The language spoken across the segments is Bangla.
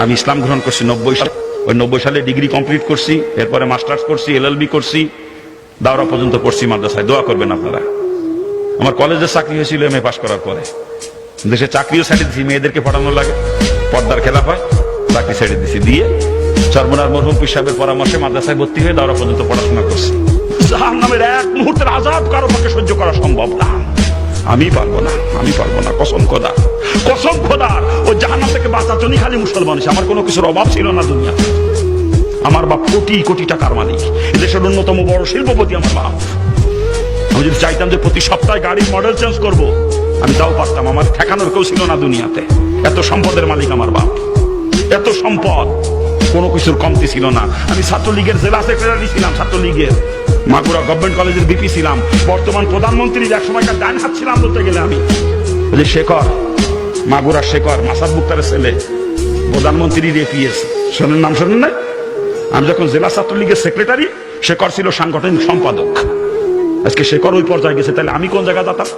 আমি ইসলাম গ্রহণ করছি 90 সালে। ওই 90 সালে ডিগ্রি কমপ্লিট করছি, এরপরে মাস্টার্স করছি, LLB করছি, দাওরা পর্যন্ত পড়ছি মাদ্রাসায়। দোয়া করবেন আপনারা। আমার কলেজের চাকরি হয়েছিল MA পাস করার পরে। দেশে চাকরিও ছেড়ে দিচ্ছি, মেয়েদেরকে পড়ানো লাগে, পর্দার খেলাফ হয়, চাকরি ছেড়ে দিচ্ছি। দিয়ে চরমনার মরহুম পীর সাহেবের পরামর্শে মাদ্রাসায় ভর্তি হয়ে দাওরা পর্যন্ত পড়াশোনা করছি। জাহান্নামের এক মুহূর্তের আযাব কারো পক্ষে সহ্য করা সম্ভব না। আমি পারবো না, আমি পারবো না, কসম খোদা, কসম খোদা। ও জাহান্নাম থেকে বাঁচার জন্যই খালি মুসলমান। আমার কোনো কিছুর অভাব ছিল না দুনিয়া। আমার বাপ কোটি কোটি টাকার মালিক, এদেশের অন্যতম বড় শিল্পপতি আমার বাপ। আমি যদি চাইতাম যে প্রতি সপ্তাহে গাড়ির মডেল চেঞ্জ করব, আমি তাও পারতাম। আমার ঠেকানোর কেউ ছিল না দুনিয়াতে। এত সম্পদের মালিক আমার বাপ, এত সম্পদ, কোনো কিছুর কমতি ছিল না। আমি ছাত্রলীগের জেলা সেক্রেটারি ছিলাম, ছাত্রলীগের মাগুরা গভর্নমেন্ট কলেজের VP ছিলাম। বর্তমান প্রধানমন্ত্রীর এক সময়কার ডান হাত ছিলাম বলতে গেলে আমি। ওই যে শেখর, মাগুরা শেখর, মাসাদ মুক্তারের ছেলে, প্রধানমন্ত্রীর APS, শোনেন নাম, শোনেন না? আমি যখন জেলা ছাত্রলীগের সেক্রেটারি, শেখর ছিল সাংগঠনিক সম্পাদক। আজকে শেখর ওই পর্যায়ে গেছে, তাহলে আমি কোন জায়গায় যেতাম?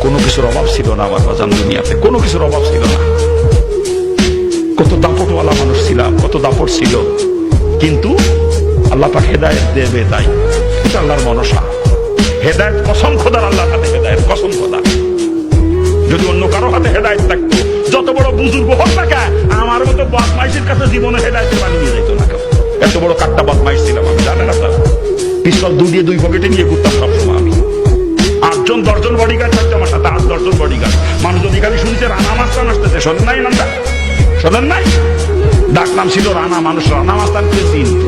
কোনো কিছুর অভাব ছিল না আমার বাজান দুনিয়াতে, কোনো কিছুর অভাব ছিল না। কত দাপটওয়ালা মানুষ ছিলাম, কত দাপট ছিল, কিন্তু আল্লাহ পাক হেদায়েত দেবে, তাই এটা আল্লাহর মনসা। হেদায়েত কসম খোদার, আল্লাহর হাতে হেদায়েত, কসম খোদা। যদি অন্য কারো হাতে হেদায়েত থাকতো, যত বড় বুজুর্গ হোক না কেন, আমার মতো বদমাইশের কাছে জীবনে হেদায়েতের বাণী নিয়ে যেত না কেউ। এত বড় কাট্টা বদমাইশ ছিলাম আমি, জানেন আপনারা? পিস্তল দুই পকেটে নিয়ে ঘুরতাম সবসময় আমি। 8জন 10জন বডিগার্ড থাকতো আমার সাথে, 8-10জন বডিগার্ড। মানুষ যদি খালি শুনছে রানা মাস্তান আসতেছে, শোনেন নাই নামটা? শোনেন নাই? ডাক নাম ছিল রানা। মানুষ রানা মাস্তান কে চিনত?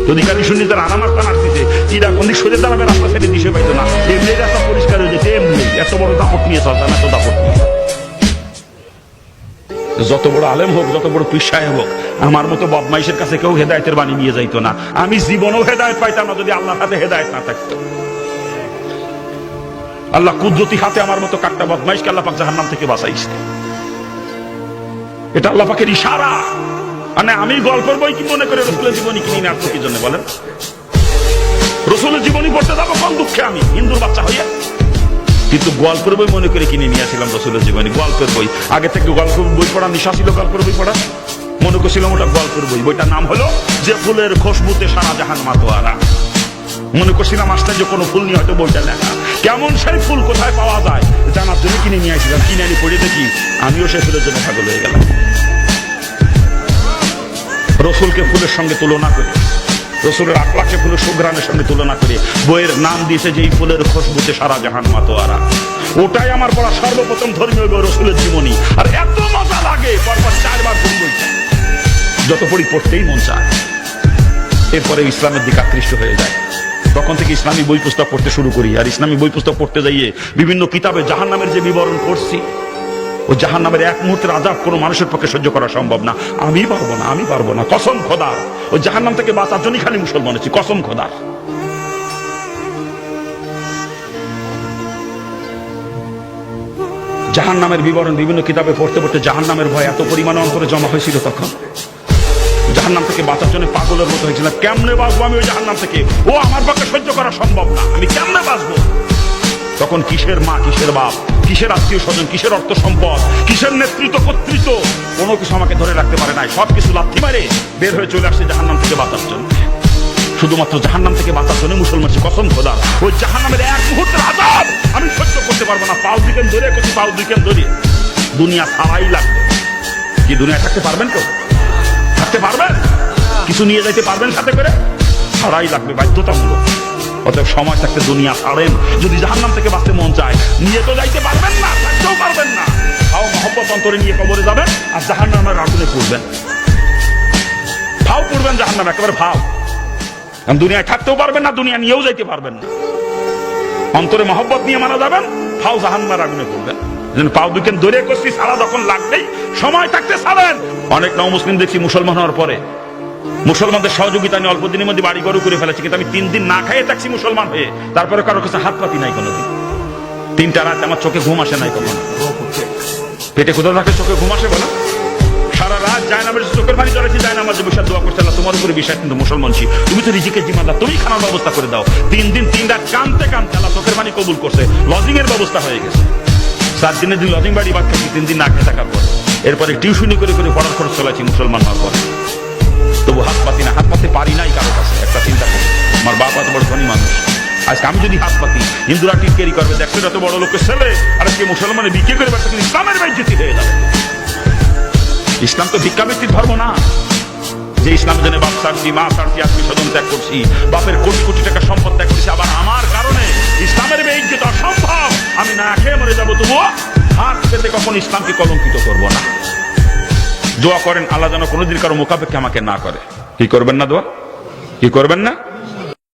যদি খালি শুনি যে রানা মাস্তান আসতেছে, চিরা কোন দিক সরে দাঁড়াবে, রাস্তা ছেড়ে দিশে পাইতো না। এমনি রাস্তা পরিষ্কার হয়ে যেত, এমনি। এত বড় দাপট নিয়ে চলতাম, এত দাপট নিয়ে। যত বড় আলেম হোক, যত বড় পীর সাহেব হোক, আমার মতো বদমাইশের কাছে কেউ হেদায়েতের বাণী নিয়ে যাইতো না। আমি জীবনেও হেদায়েত পাইতাম না যদি আল্লাহর হাতে হেদায়েত না থাকতো। আল্লাহ কুদরতি হাতে আমার মতো কাট্টা বদমাইশকে আল্লাহ পাক জাহান্নাম থেকে বাঁচাইছে। এটা আল্লাহ পাকের ইশারা। মানে আমি গল্পের বই কি মনে করে রসুলের জীবনী কিনি না? কি জন্য বলেন? রসুলের জীবনী পড়তে যাবো কোন দুঃখে আমি, হিন্দুর বাচ্চা হইয়া? কিন্তু গল্পের বই মনে করে কিনে নিয়েছিলাম রসুলের জীবনী, গল্পের বই। আগে থেকে গল্পের বই পড়া নিশা ছিল, গল্পের বই পড়া। মনে করছিলাম ওটা গল্পের বই। বইটার নাম হলো যে ফুলের খুশবুতে সারা জাহান মাতোয়ারা। মনে করছিলাম আশ্চর্য কোনো ফুল নিয়ে হয়তো বইটা লেখা। কেমন সেই ফুল কোথায় পাওয়া যায় জানার জন্য কিনে নিয়ে আসছিলাম। কিনে আনি পড়ে দেখি আমিও সেই ফুলের জন্য পাগল হয়ে গেলাম। রসুলকে ফুলের সঙ্গে তুলনা করে, রসুলের আকলাকে ফুলের সুঘ্রাণের সঙ্গে তুলনা করে বইয়ের নাম দিয়েছে যে এই ফুলের খুশবুতে সারা জাহান মাতোয়ারা। ওটাই আমার পড়া সর্বপ্রথম ধর্মীয় বই, রসুলের জীবনী। আর এত মজা লাগে, পরপর 4 বার পড়ি বইটা। যত পড়ি পড়তেই মন চায়। এরপরে ইসলামের দিকে আকৃষ্ট হয়ে যায়। তখন থেকে ইসলামী বই পুস্তক পড়তে শুরু করি। আর ইসলামী বই পুস্তক পড়তে যাইয়ে বিভিন্ন কিতাবে জাহান্নামের যে বিবরণ পড়ছি, ও জাহান্নামের এক মুহূর্তের আযাব কোনো মানুষের পক্ষে সহ্য করা সম্ভব না। আমি পারবো না, আমি পারবো না, কসম খোদার। ও জাহান্নাম থেকে বাঁচার জন্যই খালি মুসলমান হচ্ছি, কসম খোদার। জাহান্নামের বিবরণ বিভিন্ন কিতাবে পড়তে পড়তে জাহান্নামের ভয় এত পরিমাণে অন্তরে জমা হয়েছিল, তখন জাহান্নাম থেকে বাঁচার জন্য পাগলের মতো হয়েছিল। কেমনে বাঁচবো আমি ওই জাহান্নাম থেকে? ও আমার পক্ষে সহ্য করা সম্ভব না, আমি কেমনে বাঁচবো? তখন কিসের মা, কিসের বাপ, কিসের আত্মীয় স্বজন, কিসের অর্থ সম্পদ, কিসের নেতৃত্ব কর্তৃত্ব, কোনো কিছু আমাকে ধরে রাখতে পারে নাই। সবকিছু লাথি মারে বের হয়ে চলে আসছে জাহান্নাম থেকে বাঁচার জন্য। শুধুমাত্র জাহান্নাম থেকে বাঁচার জন্য মুসলমান, কসম খোদা। ওই জাহান্নামের এক মুহূর্তের আযাব আমি সহ্য করতে পারবো না। পাও দুইখান ধরে করছি, পাও দুইখান ধরে দুনিয়া ছাড়াই লাগবে। কি দুনিয়া থাকতে পারবেন? কেউ থাকতে পারবেন? কিছু নিয়ে যাইতে পারবেন সাথে করে? ছাড়াই লাগবে, বাধ্যতামূলক। অতএব সময় থাকতে দুনিয়া ছাড়েন। যদি জাহান্নাম থেকে বাঁচতে মন চায়, নিয়ে তো যাইতে পারবেন না, থাকতেও পারবেন না। ফাও মহব্বত অন্তরে নিয়ে কবরে যাবেন আর জাহান্নামের আগুনে পড়বেন। ফাও পড়বেন জাহান্নামে, একেবারে ফাও। দুনিয়ায় থাকতেও পারবেন না, দুনিয়া নিয়েও যাইতে পারবেন না। অন্তরে মহব্বত নিয়ে মারা যাবেন, ফাও জাহান্নামের আগুনে পড়বেন। পাও দুইখান ধরে করছি, সারা যখন লাগবেই সময় থাকতে ছাড়েন। অনেক নও মুসলিম দেখছি মুসলমান হওয়ার পরে মুসলমানদের সহযোগিতা নিয়ে অল্প দিনের মধ্যে বাড়ি ঘর করে ফেলেছি। কিন্তু আমি 3 দিন না খাইয়ে থাকছি মুসলমান হয়ে, তারপরে কারোর কাছে হাত পাতি নাই কোনোদিন। 3টা রাত আমার চোখে ঘুম আসে নাই কখনো। পেটে কোথাও থাকে চোখে ঘুম আসে বলো? সারা রাত জায়নামাজে চোখের পানি জড়াইছি, জায়নামাজে বসে দোয়া করছে, আল্লাহ তোমার উপরে বিশ্বাস, কিন্তু মুসলমান ছি, তুমি তো রিজিকের জিম্মাদার, তুমি খানার ব্যবস্থা করে দাও। 3 দিন 3 রাত কাঁদতে কাঁদতে আল্লাহ চোখের পানি কবুল করছে, লজিং এর ব্যবস্থা হয়ে গেছে। 7 দিনের দিন লজিং বাড়ি বাদ থাকি, 3 দিন না খেয়ে থাকার পর। এরপরে টিউশনি করে করে পড়ার খরচ চলাইছি মুসলমান হওয়ার পর। তবু হাত পাতি না, হাত পাতে পারি নাই কারো কাছে। একটা চিন্তা করি, আমার বাবা এত বড় ধনী মানুষ, আজকে আমি যদি হাত পাতি হিন্দুরা টিটকেরি করবে, দেখছো এত বড় লোকের ছেলে আর আজকে মুসলমানে বিক্রি করে বেড়াচ্ছে, ইসলামের বেইজ্জতি হয়ে যাবে। ইসলাম তো ভিক্ষাবৃত্তির ধর্ম না, যে ইসলামের জন্য বাপ ছাড়ছি, মা ছাড়ছি, আত্মীয় স্বজন ত্যাগ করছি, বাপের কোটি কোটি টাকা সম্পদ ত্যাগ করছি, আবার আমার কারণে ইসলামের বেইজ্জত অসম্ভব। আমি না খেয়ে মরে যাবো, তবুও হাত পেতে কখন ইসলামকে কলঙ্কিত করবো না। দোয়া করেন আল্লাহ যেন কোনোদিন কারো মোকাবেক্ষা আমাকে না করে। কি করবেন না দোয়া? কি করবেন না?